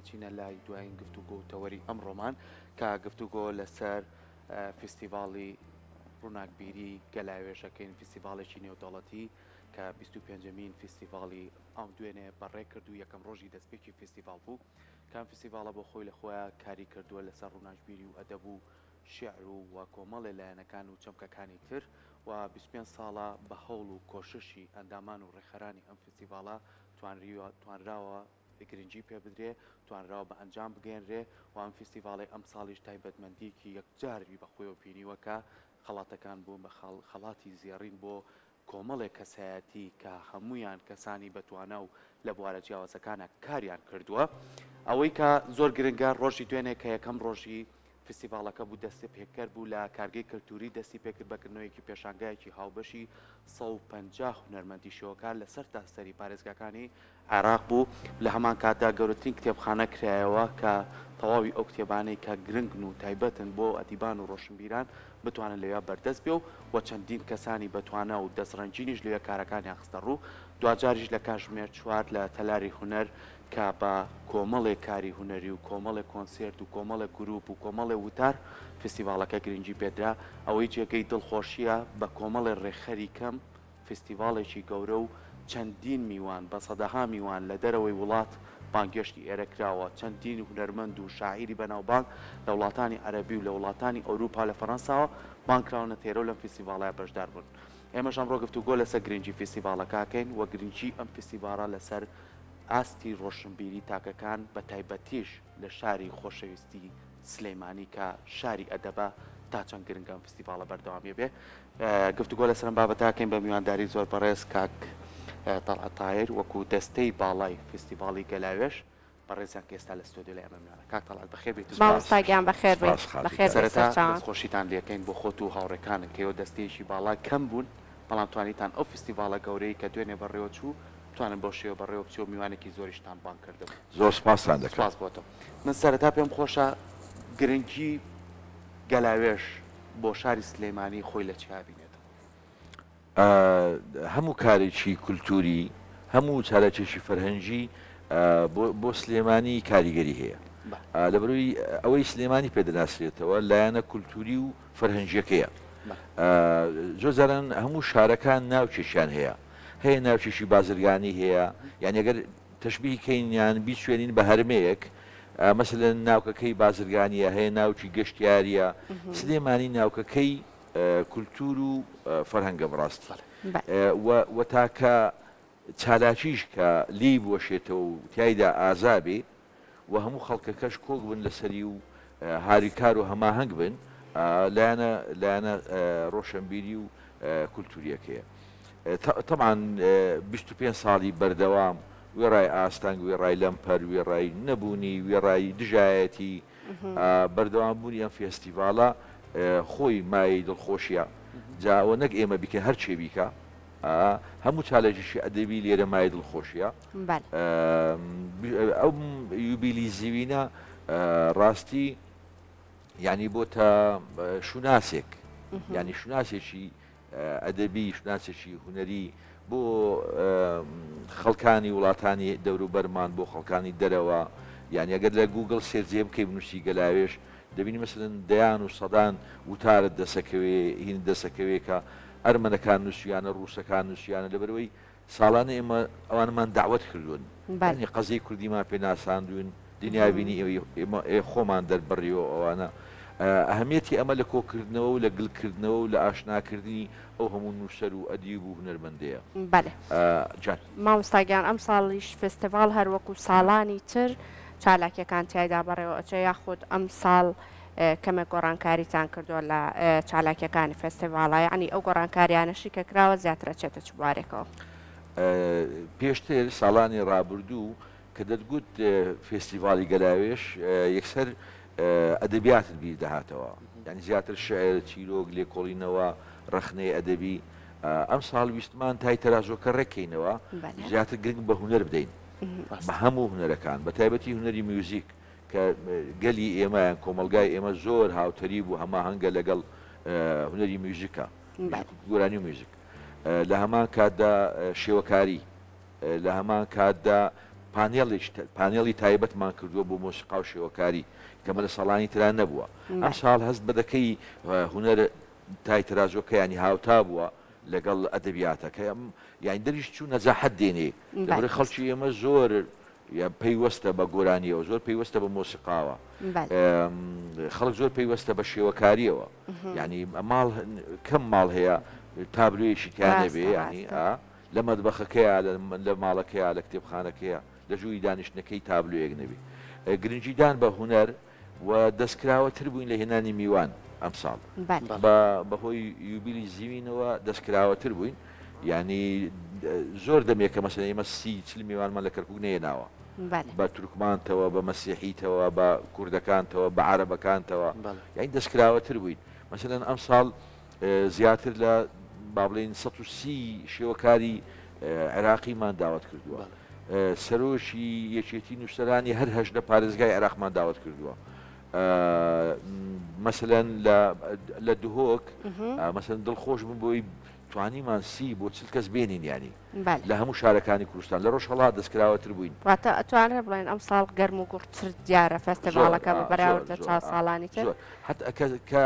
ئەچینە لای دوایین گفتوگۆ و تەوەری ئەمڕۆمان کە گفتوگۆ لەسەر فستیڤاڵی ڕووناکبیری گەلاوێژەکەین فستیڤالێکی نێودەوڵەتی کە 25مین فستیڤاڵی ئەم دوێنێ بەڕێ کردو یەکەم ڕۆژی دەستپێکی فستیڤال بوو کام فستیڤالە بۆ خۆی لە خۆیان کاری کردووە لەسەر ڕووناکبیری و ئەدەب و شێعر و کۆمەڵێ لایەنەکان و چەمکەکانی تر و 25 ساڵە بە هەوڵ و کۆششی ئەندامان و ڕێخەرانی ئەم فستیڤالە توانراوە گرنگی پێ بدرێ توانراوە بە ئەنجام بگەێنرێ و ئەم فستیڤاڵی ئەم ساڵیش تایبەتمەندیکی یەکجاری بەخۆیەوە بینیوەکە خەڵاتەکان بوون بە خەڵاتی زیێڕین بۆ کۆمەڵێک کەسایەتی کە هەمویان کەسانی بەتوانە و لە بوارە جیاوازەکانە کاریان کردووە ئەوەی کە زۆر گرنگە ڕۆژی دوێنێ کە یەکەم ڕۆژی فستیڤالەکە بوو دەستی پێکرد بوو لە کارگەی کەلتوری دەستی پێکرد بەکردنەوەیەکی پێشانگایەکی هاوبەشی 150 هونەرمەندی شۆکار لەسەر تاستەری پارێزگاکانی عێراق بوو لە هەمان کاتدا گەورەترین کتێبخانە کرایەوە کە تەواوی ئەو کتێبانەی کە گرنگن و تایبەتن بۆ ئەدیبان و ڕۆشنبیران بتوانن لەوێ بەردەست بێ و چەندین کەسانی بەتوانە و دەستڕەنجینیش لەوێ کارەکانیان خستە ڕوو دوجاریش لە کاتژمێر 4 لە تەلاری هونەر کە بە کۆمەڵێک کاری هونەری و کۆمەڵێک کۆنسرت و کۆمەڵێک گروپ و کۆمەڵێ وتار فستیڤالەکە گرنگی پێدرا ئەوەی جێگەی دڵخۆشیە بە کۆمەڵێ ڕێخەری کەم فستیڤالێکی گەورە و چەندین میوان بە سەدەها میوان لە دەرەوەی وڵات بانگشتی ئێرەکراوە چەندین هونەرمەند و شاعیری بەناوبانگ لە وڵاتانی عەرەبی و لە وڵاتانی ئەوروپا لە فەڕەنساوە بانکراونە تێرە لەم فستیڤالایە بەشدار بوون ئێمەش ئەمڕۆ گفتوگۆ لەسەر گرنگی فستیڤالەکەکەین وە گرنگی ئەم فستیڤالە لەسەر ئاستی ڕۆشنبیری تاکەکان بە تایبەتیش لە شاری خۆشەویستی سلەیمانی کە شاری ئەدەبە تا چەند گرنگە ئەم فستیڤالە بەردەوامی بێ گفتوگۆ لەسەر بابەتاکەین بە میوانداری زۆر بەڕێز کاک تەڵعەت تاهیر وەکو دەستەی باڵای فستیڤاڵی گەلاوێژ بەڕێزیان کە ئێستا لە ستۆدیۆ لای ئەمەمانە کاک تەڵعەت بەخێر بێت مامۆستاگیان بەخێر بێت بەخێر سەرەتا دەستخۆشیتان لێکەین بۆ خۆت و هاوڕێکانن کە ئێوە دەستەیەکی باڵا کەم بوون بەڵام توانیتان ئەو فستیڤالە گەورەی کە دوێنێ بەڕێوە چوو توانن بۆ شێوە بەڕێوە بچێ و میوانێکی زۆریشتان بان کردم زۆر سپاسان دەکەم سپاس بۆتەوە من سەرەتا پێم خۆشە گرنگی گەلاوێژ بۆ شاری سلەیمانی خۆی لە چیا بینێتەوە هەموو کارێکی کولتوری هەموو چارەکێکی فەرهەنگی بۆ سلێمانی کاریگەری هەیە لەبەرەوەی ئەوەی سلێمانی پێدەناسرێتەوە لایەنە کولتوری و فەرهەنگیەکەیە زۆر جاران هەموو شارەکان ناوچێکیان هەیە ناوچێکی بازرگانی هەیە یان ئەگەر تەشبیهی کەینیان بیچێنین بە هەرمەیەک مەسەلەن ناوکەکەی بازرگانیە هەیە ناوچی گەشتیاریە سلێمانی ناوکەکەی کولتور و فەرهەنگە بڕاستی و تاکە چالاکیش کە لی بۆشێتەوە و تایدا ئازابێ و هەموو خەڵکەکەش کۆک بن لەسەری و هاریکار و هەماهەنگ بن لایەنە ڕۆشنبیری و کولتوریەکەیە طبعا 25 ساڵی بەردەوام وێڕای ئاستانگ وێڕای لەمپەر وێڕای نەبوونی وێڕای دژایەتی بەردەوام بوونی ئەم فێستیڤالە خۆی مای دڵخۆشیە جاوە نەک ئێمە بیکە هەر چێ بیکە هەموو چالێکیشی ئەدەبی لێرە مای دڵخۆشیە ئەو یوبیلی زیوینە ڕاستی ینی بۆتە شوناسێک ینی شوناسێکی ئەدەبی شوناسێکی هونەری بۆ خەڵکانی وڵاتانی دەوروبەرمان بۆ خەڵکانی دەرەوە یانی ئەگەر لە گوگل سێرجێ بکەی بنووسی گەلاوێژ دەبینی مەسەلەن دەیان و سەدان وتارت دەسەکەوێ هین دەسەکەوێ کە ئەرمەنەکان نووسیانە ڕووسەکان نووسیانە لەبەرەوەی ساڵانە ئێمە ئەوانمان داوت کردوون قەزەی کوردیمان پێ ناساندوون دنیابینی ئێمە خۆمان دەربڕیەوە ئەوانە ئەهەمیەتی ئەمە لە کۆکردنەوە و لە گڵکردنەوە و لە ئاشناکردنی ئەو هەموو نووسەر و ئەدیب و هونەرمەندەیە مامۆستاگیان ئەم ساڵیش فستیڤال هەروەکو ساڵانی تر چالاکیەکان تایدا بەڕێوە ئەچێ یاخود ئەم ساڵ کەمێک گۆڕانکاریتان کردووە لە چالاکیەکانی فستیڤالە یعنی ئەو گۆڕانکاریانەشی کە کراوە زیاترە چێتە چوارێکەوە پێشتر ساڵانی ڕابردوو کە دەتگوت فستیڤالی گەلاوێش یەکسەر ئەدەبیاتت بیر دەهاتەوە ینی زیاتر شعر چیرۆک لێکۆڵینەوە ڕخنەی ئەدەبی ئەم ساڵ ویستمان تای تەراژۆکە ڕێکەینەوە زیاتر گرنگ بە هونەر بدەین بە هەموو هونەرەکان بە تایبەتی هونەری میوزیک کە گەلی ئێمەیان کۆمەلگای ئێمە زۆر هاوتەری بوو هەماهەنگە لەگەڵ هونەری میوزیکە گۆرانی میوزیک لە هەمان کاتدا شێوەکاری لە هەمان کاتدا پانێڵی تایبەتمان کردووە بۆ مۆسیقا و شێوەکاری کەمە لە ساڵانی تران نەبووە ئەم ساڵ هەست بەدەکەی هوەر تایترازۆکە ینی هاوتا بووە لەگەڵ ئەدەبیاتە کە یانی دەریش چوو نەجاحەت دێنێ لەبەر خەڵکی ئێمە زۆر پەیوەستە بە گۆرانیەوە زۆر پەیوەستە بە مۆسیقاوە خەڵک زۆر پەیوەستە بە شێوەکاریەوە ینی ماڵ کەم ماڵ هەیە تابلوێشی تیانە بێ ینی لە مەدبەخەکەیە لە ماڵەکەیە لە کتێبخانەکەیە لە ژووی دانیشتەکەی تابلوەیەک نەبێ گرنگیدان بە هوەر و دەستکراوەتر بووین لە هێنانی میوان ئەم ساڵ بەهۆی یوبیلی زیوینەوە دەستکراوەتر بووین ینی زۆر دەمێکە مەسەن ئێمە چل میوانمان لە کەرکوو نێناوە بە تورکمانتەوە بە مەسیحیتەوە بە کوردەکانتەوە بە عەرەبەکانتەوە یعنی دەستکراوەتر بووین مەسەلەن ئەم ساڵ زیاتر لە با بڵێن 130 شێوەکاری عێراقیمان داوت کردووە سەرۆشی یەکێتی نووسەرانی هەر هەژدە پارێزگای عێراقمان داوت کردووە مەسەلەن لە دهۆک مەسەلەن دڵخۆش بووم بۆی توانیمان سی بۆ چل کەس بێنین ینی لە هەموو شارەکانی کوردستان لە ڕۆژهەڵات دەستکراوەتر بووین واتە ئەتوانێت بڵێن ئەم ساڵ گەرم و گوڕتر دیارە فەستیڤاڵەکە بە بەراورد لە 4 ساڵانی تر کە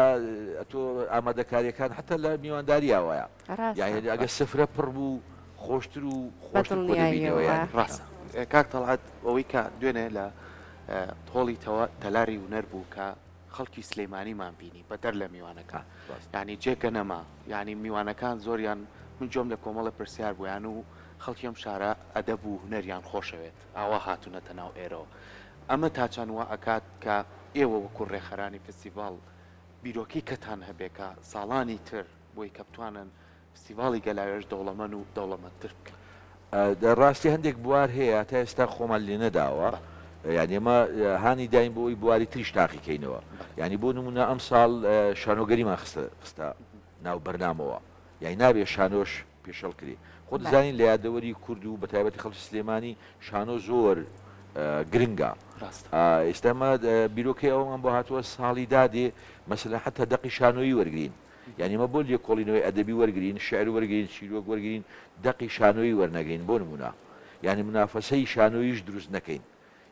تۆ ئامادەکاریەکان حتا لە میوانداری وایە یعنی ئەگە سفرە پڕ بوو خۆشتر و خۆشتر ڕاستە کاک تەڵعات ئەوەی کە دوێنێ لە تۆڵی تەلاری هونەر بوو کە خەڵکی سلەیمانیمان بینی بەدەر لە میوانەکان ینی جێگە نەما ینی میوانەکان زۆریان من جۆم لە کۆمەڵە پرسیار بوویان و خەڵکی ئەم شارە ئەدەب و هونەریان خۆشەوێت ئاوا هاتوونەتە ناو ئێرەوە ئەمە تاچان وا ئەکات کە ئێوە وەکو ڕێخەرانی فستیڤاڵ بیرۆکەی کەتان هەبێکە ساڵانی تر بۆی کە بتوانن فستیڤاڵی گەلاوێژ دەوڵەمەند و دەوڵەمەندتر بکەن ڕاستی هەندێک بوار هەیە تا ئێستا خۆمان لێ نەداوە یعنی ئێمە هانی داین بۆی بواری تریش تاقیکەینەوە ینی بۆ نمونە ئەم ساڵ شانۆگەریمان خستە ناو بەرنامەوە یعنی نابێ شانۆش پێشەڵ کری خۆ دەزانین لە یادەوەری کورد و بە تایبەتی خەڵکی سلێمانی شانۆ زۆر گرنگە ئێستامە بیرۆکەی ئەومان بۆ هاتووە ساڵی دادێ مەسەلەن حتا دەقی شانۆیی وەرگین یعنی مە بۆ لێ کۆڵینەوەی ئەدەبی وەرگین شعر وەرگین شیرۆک وەرگین دەقی شانۆیی وەرنەگەین بۆ نمونە یعنی منافەسەی شانۆیش دروست نەکەین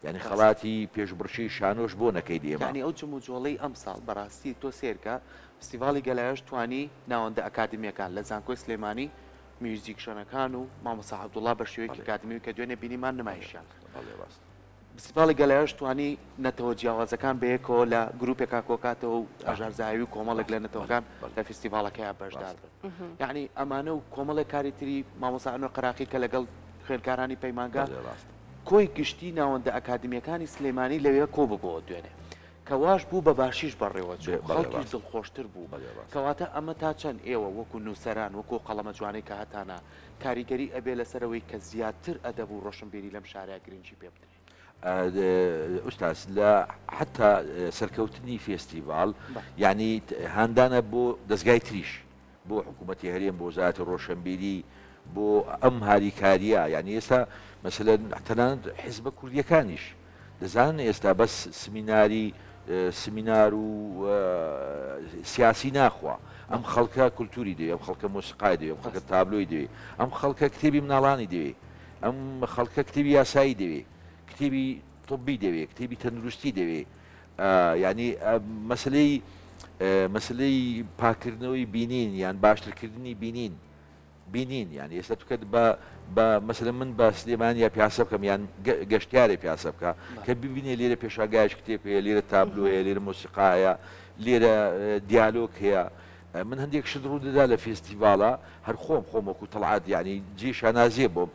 یعنی خەڵاتی پێشبڕشی شانۆش بۆ نەکەی دێمە ینی ئەو جم و جۆڵەی ئەم ساڵ بەڕاستی تۆ سێرکە فستیڤاڵی گەلایەژ توانی ناوەندە ئەکادمیەکان لە زانکۆی سلێمانی میوزیک شوێنەکان و مامۆستا عەبدوڵڵا بە شێوەیەکی ئەکادمی کە دوێنێ بینیمان نمایشیان فستیڤاڵی گەلایەژ توانی نەتەوە جیاوازەکان بەیەکەوە لە گروپێکا کۆکاتەوە و ئاژارزاوی و کۆمەڵێک لە نەتەوەکان لە فستیڤاڵەکەیان بەشدار بن یعنی ئەمانە و کۆمەڵێک کاری تری مامۆستا ئەنوەر قەراقی کە لەگەڵ خوێندکارانی پەیمانگا کۆی گشتی ناوەندە ئەکادمیەکانی سلێمانی لەوێ کۆ ببەوە دوێنێ کەواش بوو بە باشیش بەڕێوە خەڵکی دڵخۆشتر بوو کەواتە ئەمە تا چەند ئێوە وەکو نووسەران وەکو قەڵەمە جوانەی کە هەتانە کاریگەری ئەبێ لەسەرەوەی کە زیاتر ئەدەب و ڕۆشنبیری لەم شارەیە گرنگی پێ بدرێت ئوستاس لە حتا سەرکەوتنی فێستیڤاڵ ینی هاندانە بۆ دەستگای تریش بۆ حکوومەتی هەرێم بۆ وزارەتی ڕۆشنبیری بۆ ئەم هاریکاریە یعنی ئێستا مەسەلەن تەنانەت حیزبە کوردیەکانیش دەزانن ئێستا بەس سمینار و سیاسی ناخوا ئەم خەڵکە کولتوری دەوێت ئەم خەڵکە مۆسیقای دەوێت ئەم خەڵکە تابلۆی دەوێت ئەم خەڵکە کتێبی مناڵانی دەوێت ئەم خەڵکە کتێبی یاسایی دەوێت کتێبی طبی دەوێت کتێبی تەندروستی دەوێت ینی مەسلەی پاکردنەوەی بینین یان باشترکردنی بینین یعنی ئێستا توکەت بە مەسەلەن من بە سلێمانی یا پیاسە بکەم یان گەشتیارێ پیاسە بکە کە ببینێ لێرە پێشاگایش کتێب هەیە لێرە تابلۆ هەیە لێرە مۆسیقایە لێرە دیالۆگ هەیە من هەندێک شت ڕوو دەدا لە فێستیڤاڵە هەر خۆم وەکو تەڵعات ینی جێ شانازیە بۆم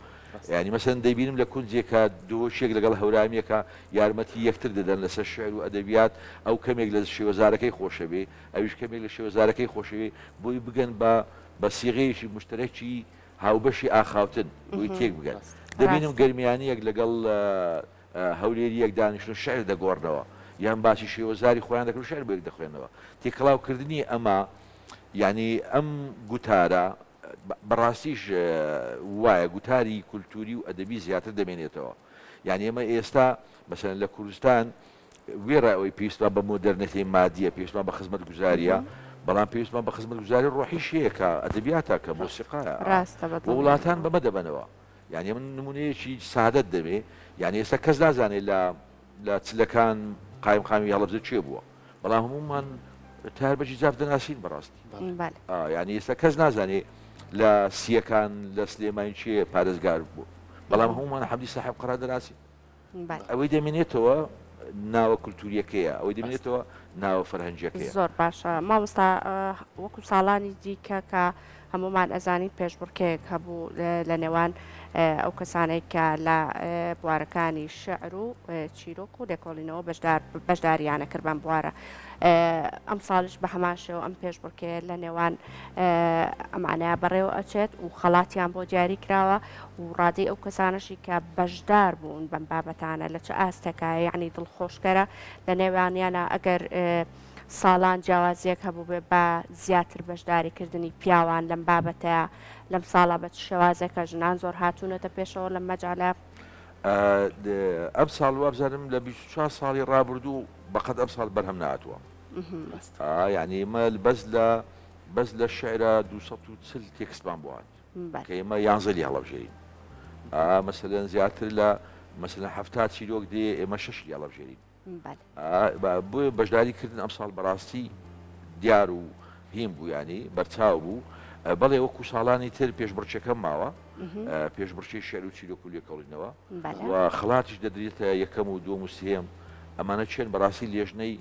ینی مەسەن دەیبینم لە کونجێکە دۆشێک لەگەڵ هەورامێکە یارمەتی یەکتر دەدەن لەسەر شعر و ئەدەبیات ئەو کەمێک لە شێوەزارەکەی خۆشەوێ ئەویش کەمێک لە شێوەزارەکەی خۆشەوێ بۆی بگەن بە سیغەیەکی مشترەکی هاوبەشی ئاخاوتن بۆی تێک بگەن دەبینم گەرمیانیەک لەگەڵ هەولێریەک دانیشتن شعر دەگۆڕنەوە یان باسی شێوەزاری خۆیان دەکرد شعر بۆیەک دەخوێنەوە تێکڵاوکردنی ئەمە ینی ئەم گوتارە بەڕاستیش وایە گوتاری کولتوری و ئەدەبی زیاتر دەمێنێتەوە یعنی ئێمە ئێستا مەسەلەن لە کوردستان وێڕای ئەوەی پێویستمان بە مۆدەرنەتی مادیە پێویستمان بە خزمەت گوزاریە بەڵام پێویستمان بە خزمەت گوزاری ڕۆحی شەیەکە ئەدەبیاتە کە مۆسیقایە بۆ وڵاتان بەمە دەبنەوە یعنی من نمونەیەکی سادەت دەبێ یعنی ئێستا کەس نازانێت لە چلەکان قایم خامی هەڵەبجە چێ بووە بەڵام هەمومان تار بەجی جاف دەناسین بەڕاستی یعنی ئێستا کەس نازانێت لە سیەکان لە سلێمانی چیە پارێزگار بوو بەڵام هەمومان حەمدی ساحب قەرار دەناسین ئەوەی دەمێنێتەوە ناوە کولتوریەکەیە ئەوەی دەمێنێتەوە ناوە فەرهەنگیەکەیە زۆر باشە مامۆستا وەکو ساڵانی دیکە کە هەمومان ئەزانین پێشبڕکەیەک هەبوو لە نێوان ئەو کەسانێک کە لە بوارەکانی شعر و چیرۆک و لێکۆڵینەوە بەشداریانە کرد بەم بوارە ئەم ساڵش بە هەماشەوە ئەم پێشبڕکەیە لە نێوان ئەمانەیە بەڕێوە ئەچێت و خەڵاتیان بۆ دیاری کراوە و ڕادی ئەو کەسانشی کە بەشدار بوون بەم بابەتانە لە چه ئاستەکە یعنی دڵخۆشکەرە لە نێوانیانە ئەگەر ساڵان جیاوازیەک هەبوو بێ بە زیاتر بەشداریکردنی پیاوان لەم بابەتەیە لەم ساڵا بە شێوازێکە ژنان زۆر هاتوونەتە پێشەوە لەم مەجالە ئەم ساڵ وابزانم لە 24 ساڵی ڕابردوو بەقەت ئەم ساڵ بەرهەم نهاتووە یعنی ئمە بەس لە شعرە 240 تێکستمان بووات کە ئێمە 11 هەڵەبژێرین مەسەلەن زیاتر لە مەسەلەن 70 چیرۆک دێ ئێمە 6 هەڵەبژێرین بۆ بەشداریکردن ئەم ساڵ بەڕاستی دیار و هیم بوو ینی بەرچاو بوو بەڵێ وەکو ساڵانی تر پێشبڕچەکەم ماوە پێشبڕچەی شێر و چیرۆک و لێکۆڵینەوە و خڵاتیش دەدرێتە یەکەم و دووەم و سێم ئەمانە چێن بەڕاستی لێژنەی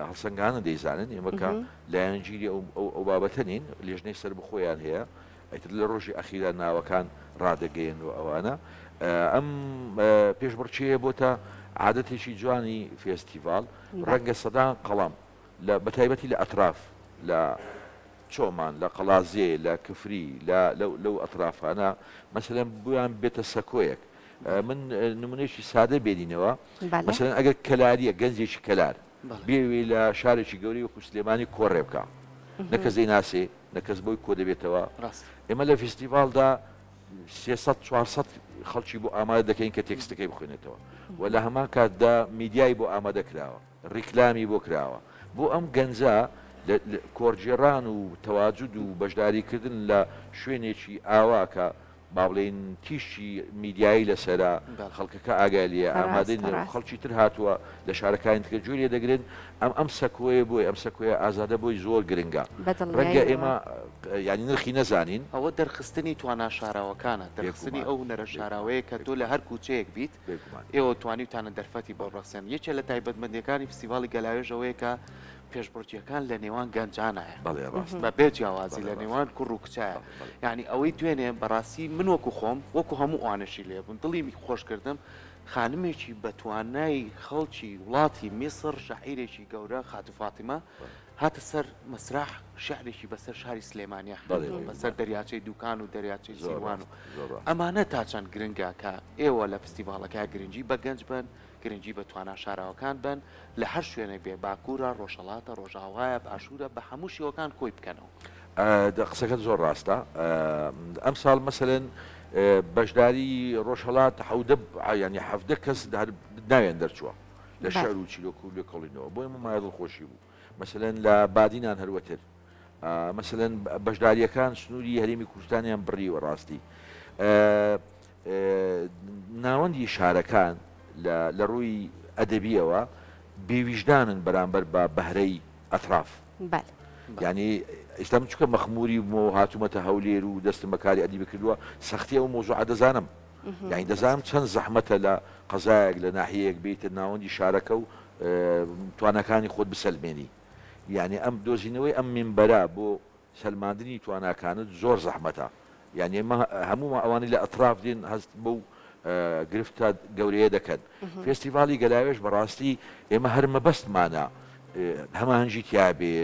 هەڵسەنگانە دەیزانن ئێمەکە لایەنگیری ئەو بابەتە نین لێژنەی سەر بخۆیان هەیە ئەیتر لە ڕۆژی ئەخیرا ناوەکان ڕادەگەین و ئەوانە ئەم پێشبڕچەیە بۆتە عادەتێکی جوانی فێستیڤال ڕەنگە سەدان قەڵام بەتایبەتی لە ئەتراف لە چۆمان لە قەڵازێ لە کفری لەو ئەترافانە مەسەلەن بویان بێتە سەکۆیەک من نمونەیەکی سادە بێنینەوە مەسەلەن ئەگەر کەلاریە گەنجێکی کەلار بێوێ لە شارێکی گەوری وەکو سلێمانی کۆڕێ بکە نەکەس دەیناسێ نەکەس بۆی کۆ دەبێتەوە ئێمە لە فستیڤالدا 300-400 خەڵکی بۆ ئامادە دەکەین کە تێکستەکەی بخوێنێتەوە و لە هەمان کاتدا میدیای بۆ ئامادە کراوە ڕیکلامی بۆ کراوە بۆ ئەم گەنجە کۆرجێڕان و تەواجد و بەشداریکردن لە شوێنێکی ئاوا کە با بڵێن تیشی میدیایی لەسەرا خەڵکەکە ئاگالیە ئامادەین خەڵکی تر هاتووە لە شارەکانی تکە جووریە دەگرن ئەم سەکۆیە بۆی ئەم سەکۆیە ئازادە بۆی زۆر گرنگە ڕەنگە ئێمە ینی نرخی نەزانین ئەوە دەرخستنی توانە شاراوەکانە دەرخستنی ئەو نەرە شاراوەیە کە تۆ لە هەر کوچەیەک بیت ئێوە توانیتانە دەرفەتی بۆ ڕەخسێن یەکێ لە تایبەتمەندیەکانی فستیڤاڵی گەلاوێژەوەیە کە پێشبڕکیەکان لە نێوان گەنجانایە بە بێ جیاوازی لە نێوان کوڕ و کچایە یعنی ئەوەی دوێنێ بەڕاستی من وەکو خۆم وەکو هەموو ئەوانەشی لێبوون دڵی خۆشکردم خانمێکی بەتوانای خەڵکی وڵاتی میسر شاعیرێکی گەورە خاتو فاتیمە هاتە سەر مەسرح شعرێکی بەسەر شاری سلێمانیا بەسەر دەریاچەی دوکان و دەریاچەی سیروان و ئەمانە تا چەند گرنگە کە ئێوە لە فستیڤاڵەکە گرنگی بە گەنج بن گرنگی بە توانە شاراوەکان بن لە هەر شوێنێک بێ باکوورە ڕۆژهەڵاتە ڕۆژاوایە باشوورە بە هەموو شێوەکان کۆی بکەنەوە قسەکەت زۆر ڕاستە ئەم ساڵ مەسەلەن بەشداری ڕۆژهەڵات ینی حەفدە کەس ناوێن دەرچووە لە شەعر و چیرۆک و لێکۆڵینەوە بۆی مامایە دڵخۆشی بوو مەسەلەن لە بادینان هەروەتر مەسەلەن بەشداریەکان سنووری هەرێمی کوردستانیان بڕیوە ڕاستی ناوەندی شارەکان لە ڕووی ئەدەبیەوە بێویژدانن بەرامبەر بە بەهرەی ئەتراف ینی ئێستا من چکە مەخموری بۆ هاتوومەتە هەولێر و دەستم بەکاری ئەدیبی کردووە سەختی ئەو مۆزوعە دەزانم یعنی دەزانم چەند زەحمەتە لە قەزایەک لە ناحیەیەک بێتە ناوەندی شارەکە و توانەکانی خۆت بسەلمێنی یعنی ئەم دۆزینەوەی ئەم منبەرە بۆ سەلماندنی تواناکانت زۆر زەحمەتە یعنی هەموو ئەوانی لە ئەتراف دێن هەست بەو گرفتە گەورەیە دەکەن فێستیڤاڵی گەلاوێژ بەڕاستی ئێمە هەر مەبەستمانە هەمە هەنجی تیابێ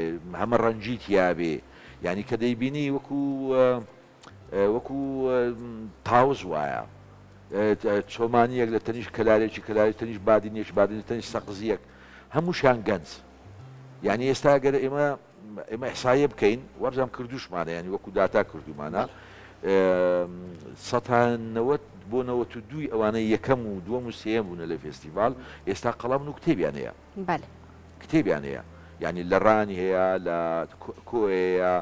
هەمە ڕەنجی تیابێ یعنی کە دەیبینی وەکو تاوز وایە چۆمانیەک لە تەنیش کەلارێکی کەلاری تەنیش بادینێک بادین تەنیش سەقزیەک هەمووشان گەنج یعنی ئێستا گەر ئێمە ئەحسایە بکەین وەرزام کردوشمانە ینی وەکو داتا کردومانە 1990 بۆ 92 ئەوانە یەکەم و دووەم و سێەم بوونە لە فێستیڤال ئێستا قەڵام و کتێبیان هەیە کتێبیان هەیە ینی لە ڕانی هەیە لە کۆیەیە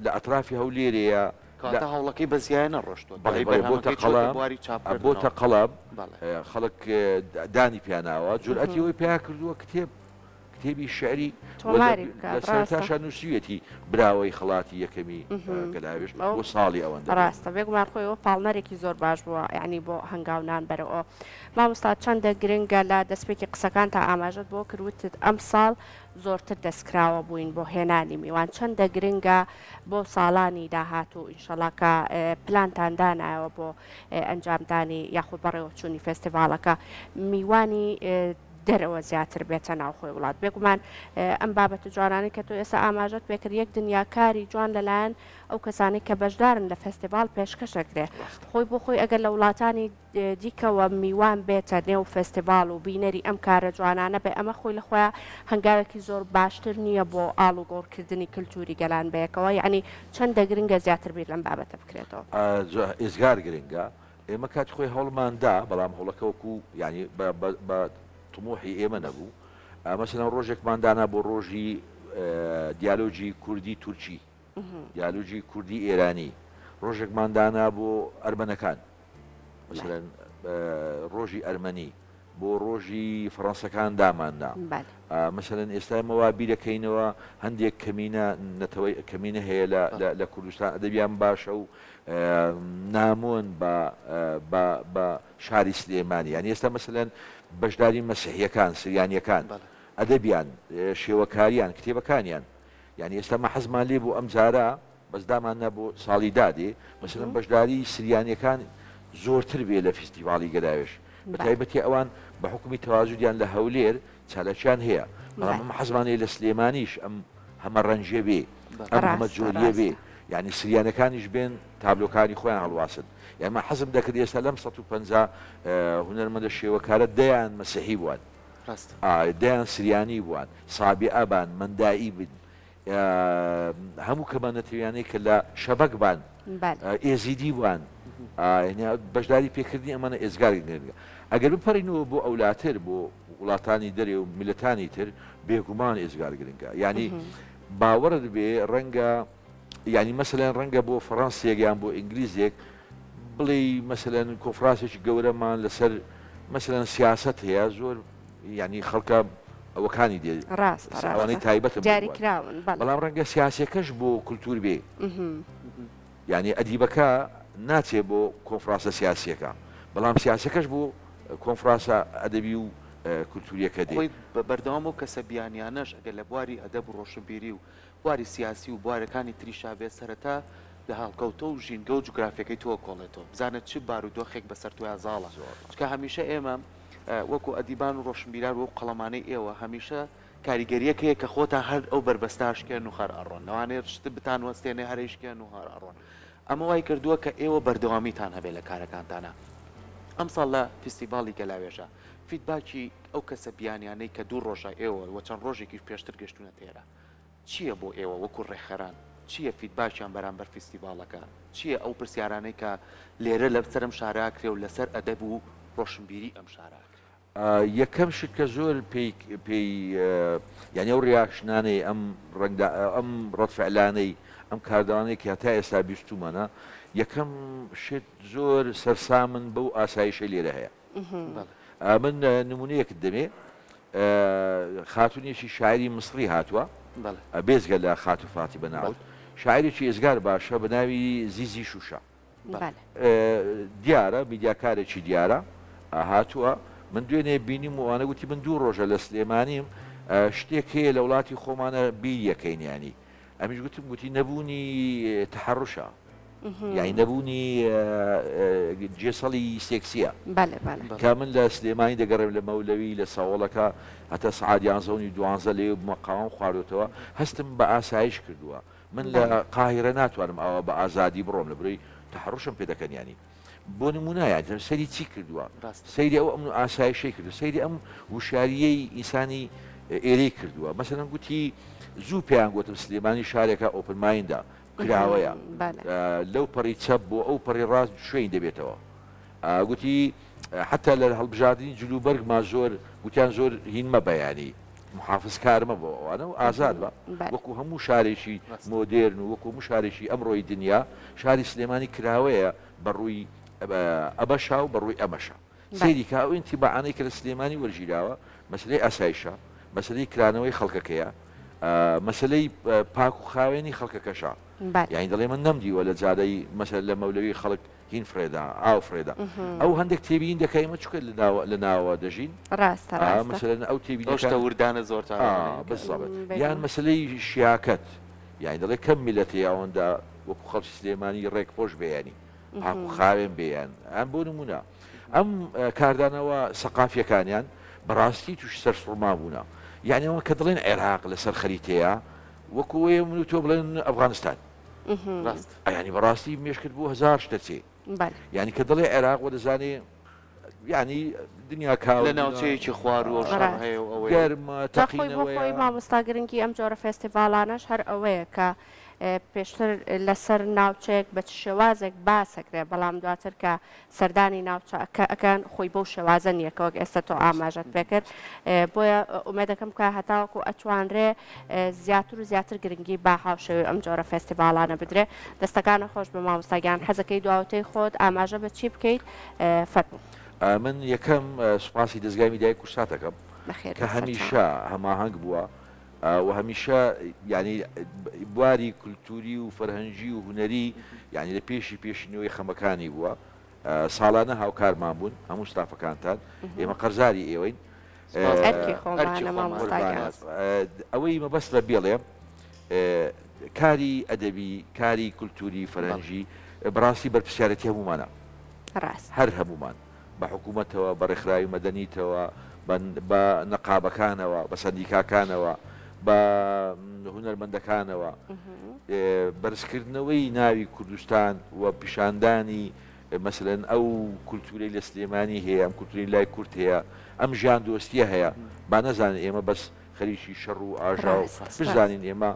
لە ئەترافی هەولێرەیە کاتە هەوڵەکەی بەزیایە نەڕۆشتوە بۆتە قەڵب خەڵک دانی پیاناوە جورئەتی ئەوی پیا کردووە کتێبی شعری تا نووسویەتی براوەی خڵاتی یەکەمی گەلاوێش بۆ ساڵی ئەوەندە ڕاستە بێگومان خۆیەوە پاڵنەرێکی زۆر باش بووە یعنی بۆ هەنگاونان بەرەوە مامۆستا چەندە گرنگە لە دەستپێکی قسەکان تا ئاماژەت بۆ کردوتت ئەم ساڵ زۆرتر دەستکراوە بووین بۆ هێنانی میوان چەندە گرنگە بۆ ساڵانی داهاتوو ئینشەڵاکە پلانتان دانایەوە بۆ ئەنجامدانی یاخود بەڕێوەچوونی فێستیڤالەکە میوانی دەرەوە زیاتر بێتە ناوخۆی وڵات بێگومان ئەم بابەتە جوانانی کە تۆ ئێستا ئاماژەت پێکرد یەک دنیاکاری جوان لەلایەن ئەو کەسانی کە بەشدارن لە فێستیڤال پێشکەشەکرێ خۆی بۆ خۆی ئەگەر لە وڵاتانی دیکەوە میوان بێتە نێو فێستیڤال و بینەری ئەم کارە جوانانە بێ ئەمە خۆی لە خۆیان هەنگاوێکی زۆر باشتر نییە بۆ ئاڵ و گۆڕکردنی کللتوری گەلان بەیەکەوە یعنی چەندە گرنگە زیاتر بیر لەم بابەتە بکرێتەوە ئێزگار گرنگە ئێمە کات خۆی هەوڵماندا بەڵام هەوڵەکەوەکو ینی طموحی ئێمە نەبوو مەسەلەن ڕۆژێکماندانا بۆ ڕۆژی دیالۆجی کوردی تورکی دیالۆجی کوردی ئێرانی ڕۆژێکماندانا بۆ ئەرمەنەکان مەسەلەن ڕۆژی ئەرمەنی بۆ ڕۆژی فەڕەنسەکان داماندا مەسەلەن ئێستامەوە بیرەکەینەوە هەندێک کەمینە هەیە لە کوردستان ئەدەبیان باشە و نامۆن بە شاری سلێمانی یان ئێستا مەسەلەن بەشداری مەسیحیەکان سریانیەکان ئەدەبیان شێوەکاریان کتێبەکانیان یعنی ئێستا مە حەزمان لێ بۆ ئەم جارە بەسدامانە بۆ ساڵی دادێ مەسەلەن بەشداری سریانیەکان زۆرتر بێ لە فیستیڤاڵی گەلاوێش بە تایبەتی ئەوان بە حکومی تەواژودیان لە هەولێر چالەکیان هەیە بەڵام ئەم حەزمانەیە لە سلێمانیش ئەم هەمە ڕەنجە بێ ئەم هەمە جۆریە بێ یعنی سریانەکانیش بێن تابلۆکانی خۆیان هەڵواسن یانمە حەزم دەکرد ئێستا لەم 150 هونەرمەندە شێوەکارە دەیان مەسیحی بووان دەیان سریانی بووان سابی ئابان مندایی بن هەموو کەمانەتەویانەی کە لە شەبەک بان ئێزیدی بووان بەشداری پێکردنی ئەمانە ئێزگاری گرنگە ئەگەر بپەڕینەوە بۆ ئەولاتر بۆ وڵاتانی دەرێ و میلەتانی تر بێگومان ئێزگار گرنگە ینی باوەڕت بێ ڕەنگە ینی مەسەلەن ڕەنگە بۆ فەڕەنسیەک یان بۆ ئینگلیزێک بڵێ مەسەلەن کۆنفرانسێکی گەورەمان لەسەر مەسەلەن سیاست هەیە زۆر ینی خەڵکە ئەوەکانی دێ ئەوانەی تایبەت جاریکراون بەڵام ڕەنگە سیاسەکەش بۆ کولتور بێ ینی ئەدیبەکە ناچێ بۆ کۆنفرانسە سیاسیەکە بەڵام سیاسەکەش بۆ کۆنفرانسە ئەدەبی و کولتوریەکە دێ بەردەوام و کەسە بیانیانەش ئەگەر لە بواری ئەدەب و ڕۆشنبیری و بواری سیاسی و بوارەکانی تریشا بێت سەرەتا لە هەڵکەوتە و ژینگە و جوگرافیەکەی تۆ کۆڵێتەوە بزانێت چ بارودۆخێک بەسەر توی زاڵە چکە هەمیشە ئێمە وەکو ئەدیبان و ڕۆشنبیران و قەڵەمانەی ئێوە هەمیشە کاریگەریەکەیە کە خۆتان هەر ئەو بربەستاشکێن و خەر ئەڕۆن نەوانێت شت بتان وەستێنێ هەرێشکێن و هەر ئەڕۆن ئەمە وای کردووە کە ئێوە بەردەوامیتان هەبێت لە کارەکانتانە ئەم ساڵ لە فیستیڤاڵی گەلاوێژە فیدباکی ئەو کەسە بیانیانەی کە دوو ڕۆژە ئێوە وە چەند ڕۆژێکی پێشتر گەشتونە تێرە چییە بۆ ئێوە وەکو ڕێخەران چییە فیدباکیان بەرامبەر فیستیڤاڵەکە چییە ئەو پرسیارانەی کە لێرە لە سەرم شاراکرێ و لەسەر ئەدەب و ڕۆشنبیری ئەم شارە یەکەم شت کە زۆر پێی یعنی ئەو ڕیاکشنانەی ئەم ڕەتفعلانەی ئەم کاردەوانەی کە تا ئێستا بیستومانە یەکەم شت زۆر سەرسامن بەو ئاسایشە لێرە هەیە من نمونەیەکت دەمێ خاتونێکی شاعری مصری هاتووە بێزگە لە خاتو فاتی بەناوت شاعرێکی ئێزگار باشە بە ناوی زیزی شوشە دیارە میدیاکارێکی دیارە هاتووە من دوێنێ بینیم وانە گوتی من دوو ڕۆژە لە سلێمانیم شتێک هەیە لە وڵاتی خۆمانە بیریەکەینیانی ئەمیش گوتم گوتی نەبوونی تحڕشە یعنی نەبوونی جێسەڵی سێکسیە کە من لە سلێمانی دەگەڕێم لە مەولەوی لە ساوڵەکە هەتا سعات 11 لێ مەقام خواردوتەوە هەستم بە ئاسایش کردووە من لە قاهرە ناتوانم ئەوە بە ئازادی بڕۆم لە بڕی تحڕشم پێ دەکەنیانی بۆ نمونایە سەری چی کردووە سەیری ئەو ئەم ئاسایشەی کردو سەیری ئەم وشاریەی ئینسانی ئێرەی کردووە مەسەلەن گوتی زوو پێیان گوتم سلێمانی شارێکە ئۆپنمایندا کراوەیە لەو پەڕی چەپ بۆ ئەو پەڕی ڕاست شوێن دەبێتەوە گوتی حتا لە هەڵبژاردننی جلوبەرگما زۆر گوتیان زۆر هینمە بەیانی محافظ کارمە بۆ ئەوانە و ئازاد بە وەکو هەموو شارێکی مۆدرن و وەکو هەموو شارێکی ئەمڕۆی دنیا شاری سلێمانی کراوەیە بەڕووی ئەبەشا و بەڕووی ئەمەشە سەیری کا ئەو ئینتیباعانەی کە لە سلێمانی وەرگیراوە مەسلەی ئاسایشە مەسلەی کرانەوەی خەڵکەکەیە مەسلەی پاک و خاوێنی خەڵکەکەشە یانی دەڵێ من نەمدیوە لە جادەی مەسەر لە مەولەوی خەڵک هین فرێدا ئاو فرێدا ئەو هەندێک تێبیین دەکەیمە چکە لە ناوە دەژین مەسەرەن ئەو تێبی وردانە زۆر بزڵێت یان مەسلەی شیاکەت یانی دەڵێ کەم میلەتی ئەوەندا وەکو خەڵکی سلێمانی ڕێکپۆش بەیانی پاک و خاوێن بێیان ئەم بۆ نمونە ئەم کاردانەوە سەقافیەکانیان بەڕاستی توش سەرسوڕما بوونە یعنی ئەوە کە دڵێن عێراق لەسەر خەریتەیە وەکو وێ من و تۆ بڵێن ئەفغانستان ینی بەڕاستی مێشکرد بوو 1000 شتە چێ ینی کە دڵێ عێراق وە دەزانێ ینی دنیا لە ناوچەیەکی خوار و گەرمە تەقینەوەی مامۆستا گرنگی ئەم جۆرە فێستیڤالانەش هەر ئەوەیە کە پێشتر لەسەر ناوچەیەک بە شێوازێک باسەکرێ بەڵام دواتر کە سەردانی ناوچە ئەەکەن خۆی بەو شێوازە نییەکەوەک ئێستا تۆ ئاماژەت پێکرد بۆیە ئومێدەکەم کە هەتاوەکو ئەتوانرێ زیاتر و زیاتر گرنگی با هاوشەوی ئەم جۆرە فێستیڤالانە بدرێ دەستەکانە خۆش بە مامۆستاگیان حەزەکەی دواوتەی خۆت ئاماژە بە چی بکەیت فەرموو من یەکەم سوپاسی دەستگای میدیای کوردستان دەکەم کە هەمیشە هەماهەنگ بووە و هەمیشە ینی بواری کولتوری و فەرهەنگی و هوەری ینی لە پێشینەوەی خەمەکانی بووە ساڵانە هاوکارمان بوون هەموو ستافەکانتان ئێمە قەرزاری ئێوەین ئەوەی مەبەست لە بێڵێ کاری ئەدەبی کاری کولتوری فەرهەنگی بەڕاستی بەرپرسیارەتی هەمومانە هەر هەمومان بە حکوومەتەوە بە ڕێکخراوی مەدەنیتەوە بە نەقابەکانەوە بە سەندیکاکانەوە بە هونەرمەندەکانەوە بەرزکردنەوەی ناوی کوردستان و پیشاندانی مەسەلەن ئەو کولتوری لە سلێمانی هەیە ئەم کولتوری لای کورد هەیە ئەم ژیان دۆستیە هەیە با نەزانین ئێمە بەس خەریکی شەڕ و ئاژا و بزانین ئێمە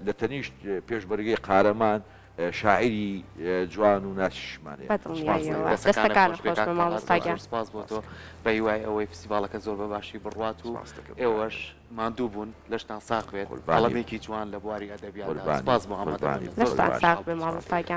لە تەنیشت پێشبەرگەی قارەمان شاعری جوان و ناچشمانێ سپاس بۆ تۆ بە هیوای ئەوەی فستیڤالەکە زۆر بە باشی بڕات و ئێوەش ماندوو بوون لەشتان ساق بێت بەڵەمێکی جوان لە بواری ئەدەبیات سپاس بۆ هەمەدانی لەشتان ساق بێ مامۆستاگیان